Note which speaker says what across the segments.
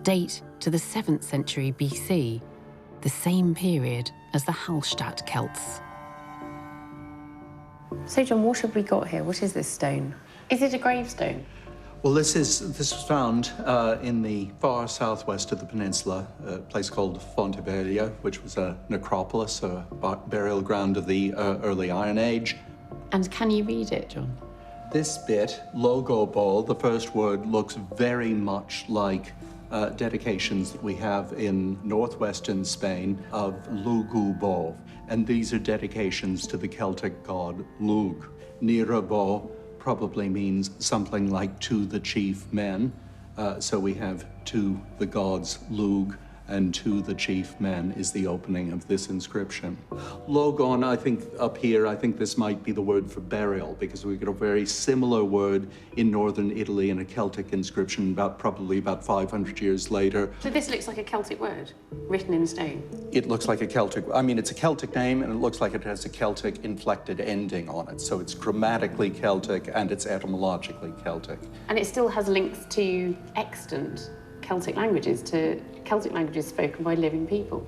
Speaker 1: that date to the 7th century BC, the same period as the Hallstatt Celts.
Speaker 2: So, John, what have we got here? What is this stone? Is it a gravestone?
Speaker 3: Well, this was found in the far southwest of the peninsula, a place called Fontevecchia, which was a necropolis, a burial ground of the early Iron Age.
Speaker 2: And can you read it, John?
Speaker 3: This bit, Logobol, the first word, looks very much like dedications that we have in northwestern Spain of Lugubol. And these are dedications to the Celtic god Lugh. Nirabo probably means something like to the chief men. So we have to the gods Lugh and to the chief men is the opening of this inscription. Logon, I think up here, I think this might be the word for burial, because we get a very similar word in northern Italy in a Celtic inscription probably about 500 years later.
Speaker 2: So this looks like a Celtic word written in stone?
Speaker 3: It looks like a Celtic, I mean, it's a Celtic name and it looks like it has a Celtic inflected ending on it. So it's grammatically Celtic and it's etymologically Celtic.
Speaker 2: And it still has links to extant Celtic languages, to Celtic languages spoken by living people.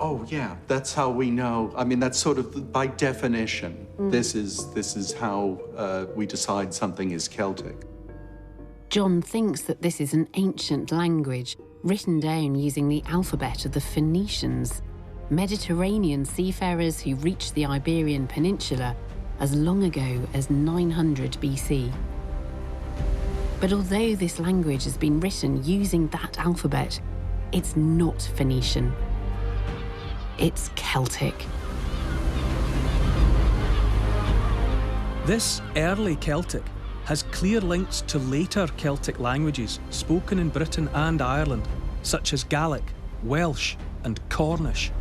Speaker 3: Oh yeah, that's how we know. I mean, that's sort of by definition. This is how we decide something is Celtic.
Speaker 1: John thinks that this is an ancient language written down using the alphabet of the Phoenicians, Mediterranean seafarers who reached the Iberian Peninsula as long ago as 900 BC. But although this language has been written using that alphabet, it's not Phoenician. It's Celtic.
Speaker 4: This early Celtic has clear links to later Celtic languages spoken in Britain and Ireland, such as Gaelic, Welsh, and Cornish.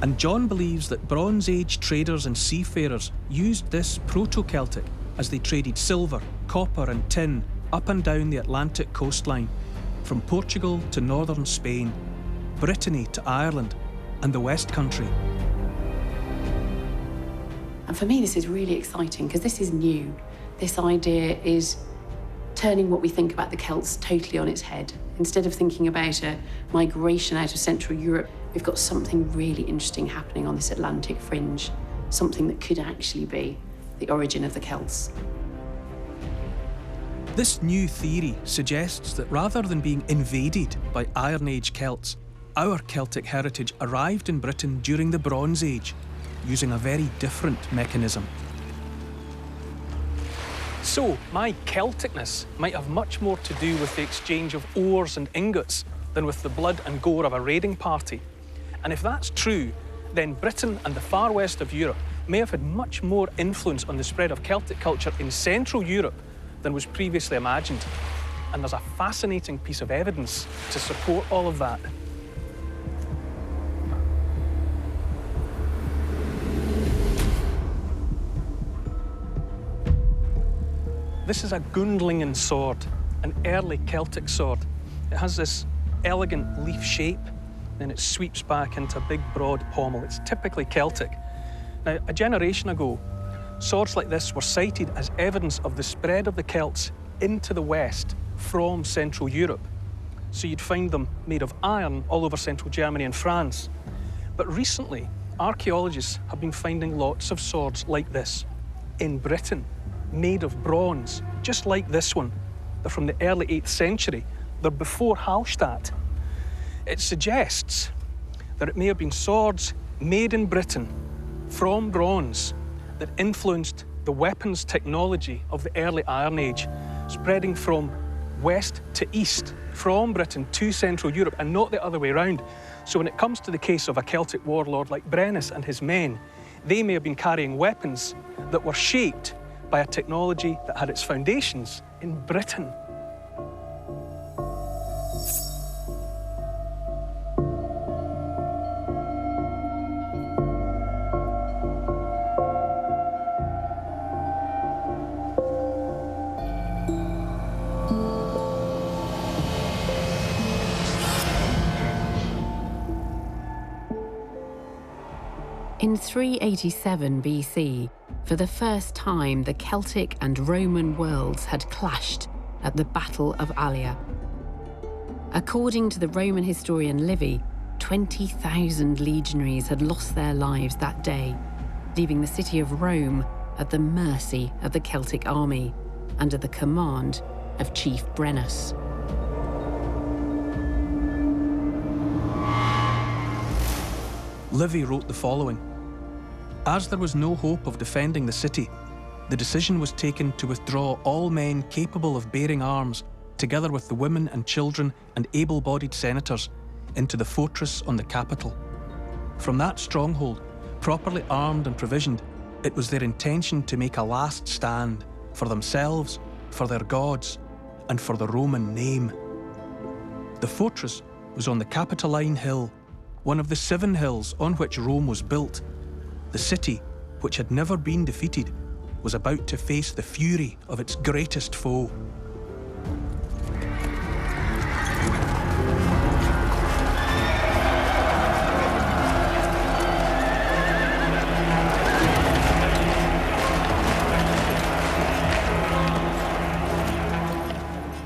Speaker 4: And John believes that Bronze Age traders and seafarers used this Proto-Celtic as they traded silver, copper and tin up and down the Atlantic coastline, from Portugal to northern Spain, Brittany to Ireland, and the West Country.
Speaker 2: And for me, this is really exciting because this is new. This idea is turning what we think about the Celts totally on its head. Instead of thinking about a migration out of Central Europe, we've got something really interesting happening on this Atlantic fringe, something that could actually be the origin of the Celts.
Speaker 4: This new theory suggests that rather than being invaded by Iron Age Celts, our Celtic heritage arrived in Britain during the Bronze Age, using a very different mechanism.
Speaker 5: So, my Celticness might have much more to do with the exchange of ores and ingots than with the blood and gore of a raiding party. And if that's true, then Britain and the far west of Europe may have had much more influence on the spread of Celtic culture in Central Europe than was previously imagined. And there's a fascinating piece of evidence to support all of that. This is a Gundlingen sword, an early Celtic sword. It has this elegant leaf shape, then it sweeps back into a big, broad pommel. It's typically Celtic. Now, a generation ago, swords like this were cited as evidence of the spread of the Celts into the West from Central Europe. So you'd find them made of iron all over central Germany and France. But recently, archaeologists have been finding lots of swords like this in Britain, made of bronze, just like this one. They're from the early 8th century. They're before Hallstatt. It suggests that it may have been swords made in Britain from bronze that influenced the weapons technology of the early Iron Age, spreading from west to east, from Britain to Central Europe, and not the other way around. So when it comes to the case of a Celtic warlord like Brennus and his men, they may have been carrying weapons that were shaped by a technology that had its foundations in Britain.
Speaker 1: In 387 BC, for the first time, the Celtic and Roman worlds had clashed at the Battle of Allia. According to the Roman historian Livy, 20,000 legionaries had lost their lives that day, leaving the city of Rome at the mercy of the Celtic army, under the command of Chief Brennus.
Speaker 4: Livy wrote the following: "As there was no hope of defending the city, the decision was taken to withdraw all men capable of bearing arms, together with the women and children and able-bodied senators, into the fortress on the capital. From that stronghold, properly armed and provisioned, it was their intention to make a last stand for themselves, for their gods, and for the Roman name. The fortress was on the Capitoline Hill, one of the 7 hills on which Rome was built. The city, which had never been defeated, was about to face the fury of its greatest foe."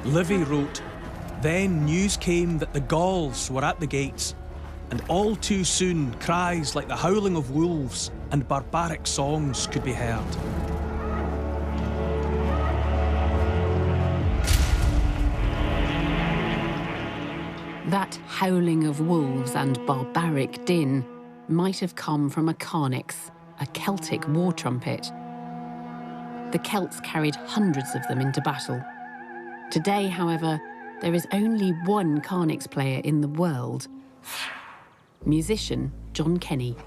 Speaker 4: Livy wrote, "Then news came that the Gauls were at the gates, and all too soon cries like the howling of wolves and barbaric songs could be heard."
Speaker 1: That howling of wolves and barbaric din might have come from a carnix, a Celtic war trumpet. The Celts carried hundreds of them into battle. Today, however, there is only one carnix player in the world: musician John Kenny.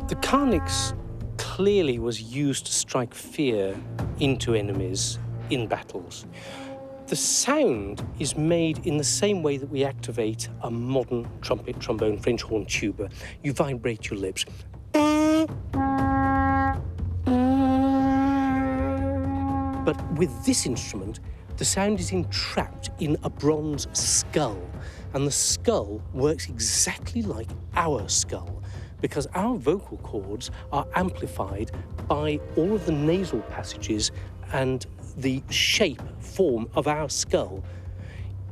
Speaker 6: The carnix clearly was used to strike fear into enemies in battles. The sound is made in the same way that we activate a modern trumpet, trombone, French horn, tuba. You vibrate your lips. But with this instrument, the sound is entrapped in a bronze skull, and the skull works exactly like our skull, because our vocal cords are amplified by all of the nasal passages and the shape, form of our skull.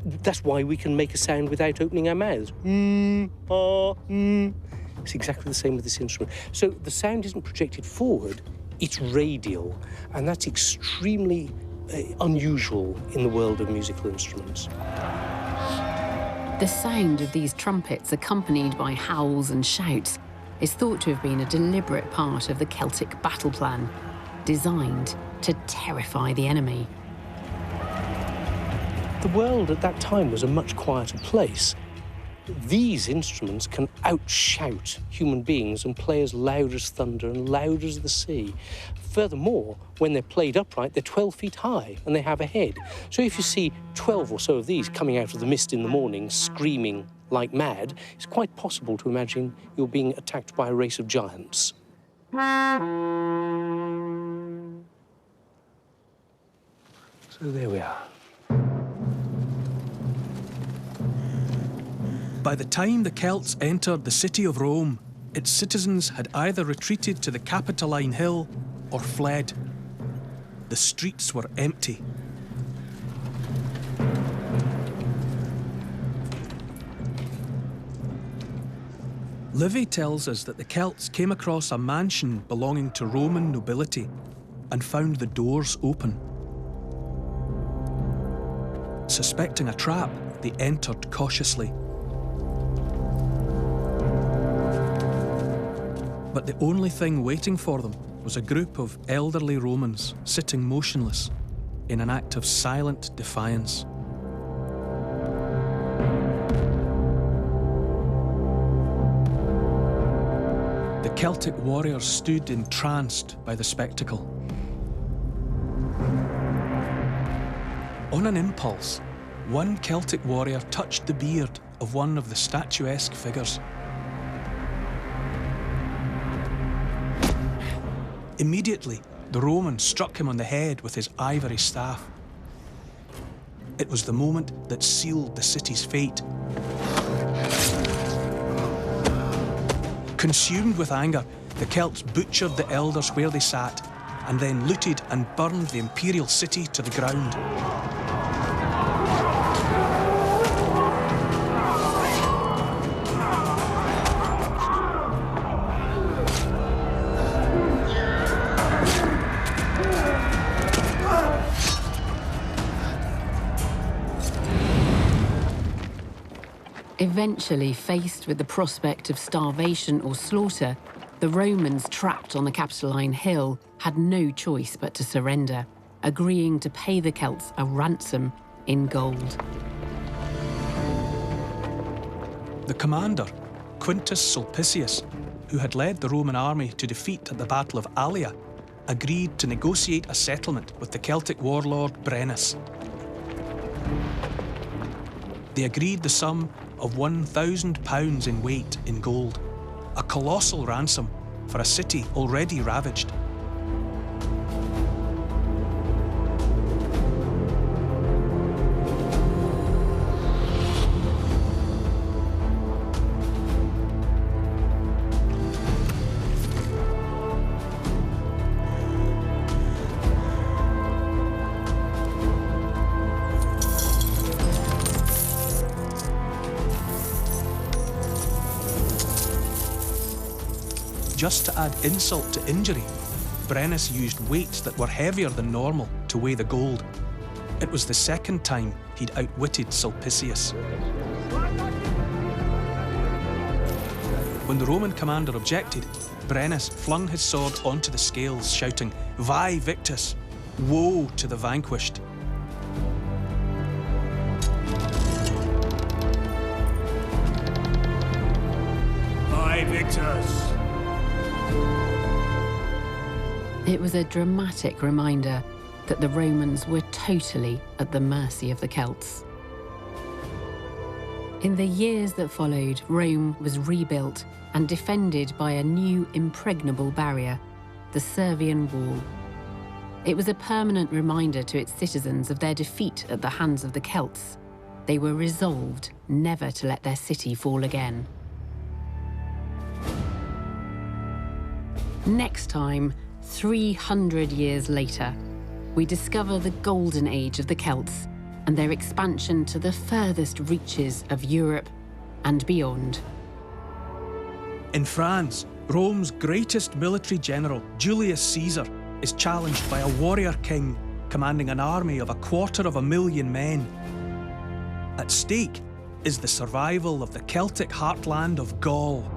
Speaker 6: That's why we can make a sound without opening our mouths. It's exactly the same with this instrument. So the sound isn't projected forward, it's radial, and that's extremely unusual in the world of musical instruments.
Speaker 1: The sound of these trumpets, accompanied by howls and shouts, is thought to have been a deliberate part of the Celtic battle plan, designed to terrify the enemy.
Speaker 6: The world at that time was a much quieter place. These instruments can outshout human beings and play as loud as thunder and loud as the sea. Furthermore, when they're played upright, they're 12 feet high and they have a head. So if you see 12 or so of these coming out of the mist in the morning, screaming like mad, it's quite possible to imagine you're being attacked by a race of giants. So there we are.
Speaker 4: By the time the Celts entered the city of Rome, its citizens had either retreated to the Capitoline Hill or fled. The streets were empty. Livy tells us that the Celts came across a mansion belonging to Roman nobility and found the doors open. Suspecting a trap, they entered cautiously. But the only thing waiting for them was a group of elderly Romans sitting motionless in an act of silent defiance. The Celtic warriors stood entranced by the spectacle. On an impulse, one Celtic warrior touched the beard of one of the statuesque figures. Immediately, the Roman struck him on the head with his ivory staff. It was the moment that sealed the city's fate. Consumed with anger, the Celts butchered the elders where they sat, and then looted and burned the imperial city to the ground.
Speaker 1: Eventually, faced with the prospect of starvation or slaughter, the Romans trapped on the Capitoline Hill had no choice but to surrender, agreeing to pay the Celts a ransom in gold.
Speaker 4: The commander, Quintus Sulpicius, who had led the Roman army to defeat at the Battle of Allia, agreed to negotiate a settlement with the Celtic warlord Brennus. They agreed the sum of £1,000 in weight in gold, a colossal ransom for a city already ravaged. Just to add insult to injury, Brennus used weights that were heavier than normal to weigh the gold. It was the second time he'd outwitted Sulpicius. When the Roman commander objected, Brennus flung his sword onto the scales, shouting, "Vae victis!" Woe to the vanquished!
Speaker 7: Vae victis!
Speaker 1: It was a dramatic reminder that the Romans were totally at the mercy of the Celts. In the years that followed, Rome was rebuilt and defended by a new impregnable barrier, the Servian Wall. It was a permanent reminder to its citizens of their defeat at the hands of the Celts. They were resolved never to let their city fall again. Next time, 300 years later, we discover the golden age of the Celts and their expansion to the furthest reaches of Europe and beyond.
Speaker 4: In France, Rome's greatest military general, Julius Caesar, is challenged by a warrior king commanding an army of 250,000 men. At stake is the survival of the Celtic heartland of Gaul.